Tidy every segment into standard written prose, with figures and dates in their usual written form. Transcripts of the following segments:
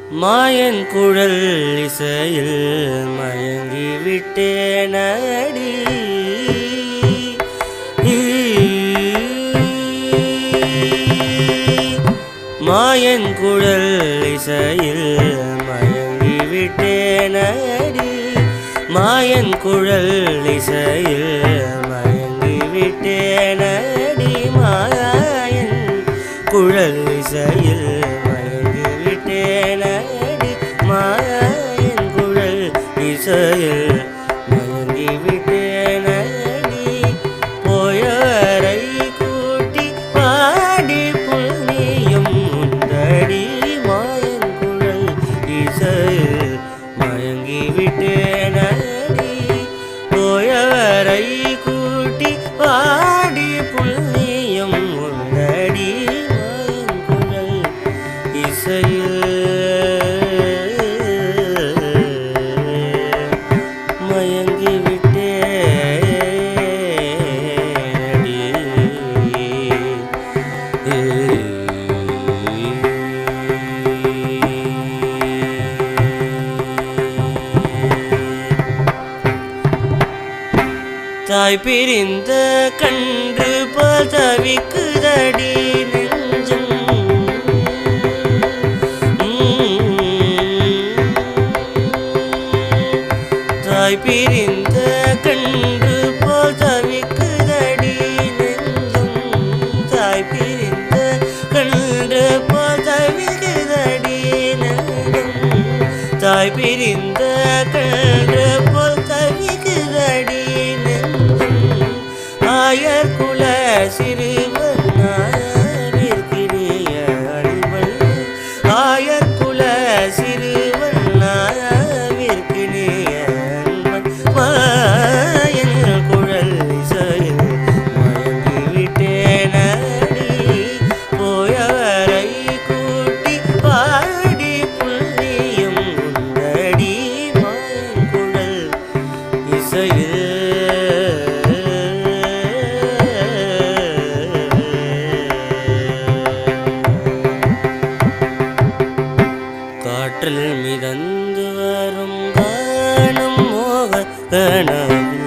மாயன் குழல் இசையில் மயங்கி விட்டேனடி. மாயன் குழல் இசையில் மயங்கி விட்டேனடி. மாயன் குழல் இசையில் மயங்கி விட்டேனடி. மாயன் குழல் இசையில் மயங்கி விட்டேனடி. மாயன் குழல் இசையில் மயங்கி விட்டேனடி. போயவரை கூட்டி பாடி புண்ணியம் உண்டடி. மாயன் குழல் இசையில் மயங்கி விட்டேனடி. போயவரை கூட்டி பாடி புண்ணியம் உண்டடி. மாயன் குழல் இசையில் மயங்கி விட்டேனடி. தாய் பிரிந்த கன்று போல் தவிக்குதடி நெஞ்சம். தாய் பிரிந்த கன்று போல் தவிக்குதடி நெஞ்சம். தாய் பிரிந்த கன்று போல் தவிக்குதடி நெஞ்சம். தாய் பிரிந்த கன்று போல் தவிக்குதடி நெஞ்சம். ஆயர் குல சிறுவனாவிற்கினிய அன்பன். ஆயர் குல சிறுவனாவிற்கினிய அன்பன். மாயன் குழல் இசையில் மயங்கி விட்டேனடி. போயவரை கூட்டி பாடி புண்ணியம் உண்டடி. மாயன் குழல் இசையில் காற்றில் மிதந்து வரும் காணும் மோக கனவில்.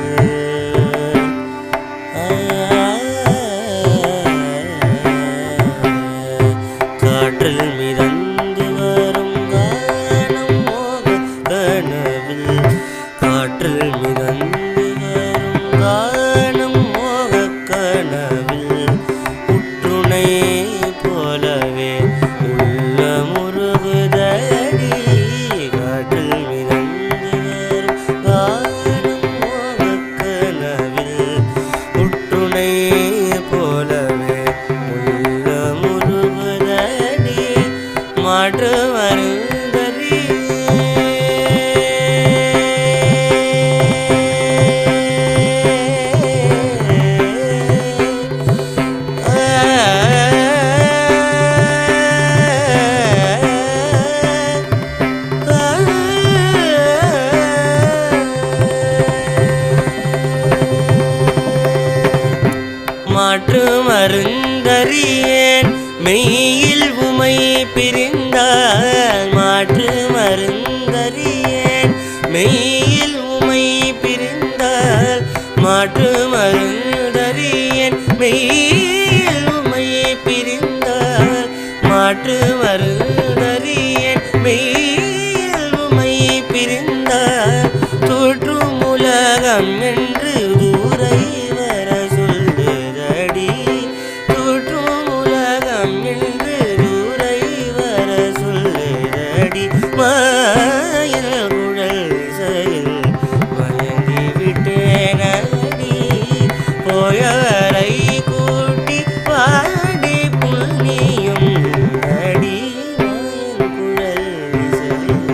காற்றில் மிதந்து வரும் காணும் மோக கனவில். காற்றில் மிதந்து வரும் காணும் மோக கனவில். உற்றுணை போலவே உள்ள முருகுதடி. காற்றில் மிதந்து வரும் காணும் மோக கனவில். உற்றுணை போலவே உள்ள முருகுதடி. மாற்று வருந்தரி மாற்று மருந்தறியேன் மெய்யில் உமை பிரிந்தால். மாற்று மருந்தறியேன் மெய்யில் உமை பிரிந்தால். மாற்று மருந்தறியேன் மெய்யில் உமை பிரிந்தால். மாற்று மருந்தறியேன் மெய்யில் உமை பிரிந்தால். தோற்றும் உலகம் என்று தூரை வர சொல்லுதடி. தோற்றும் உலகம் என்று தூரை வர சொல்லுதடி. மாயன் குழல் இசையில் மயங்கி விட்டேனடி. போயவரை கூட்டி பாடி புண்ணியம் உண்டடி. மாயன் குழல் இசையில்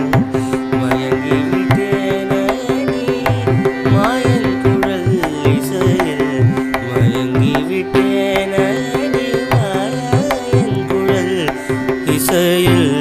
மயங்கி விட்டேனடி. மாயன் குழல் இசையில் மயங்கி விட்டேனடி. மாயன் குழல் இசையில்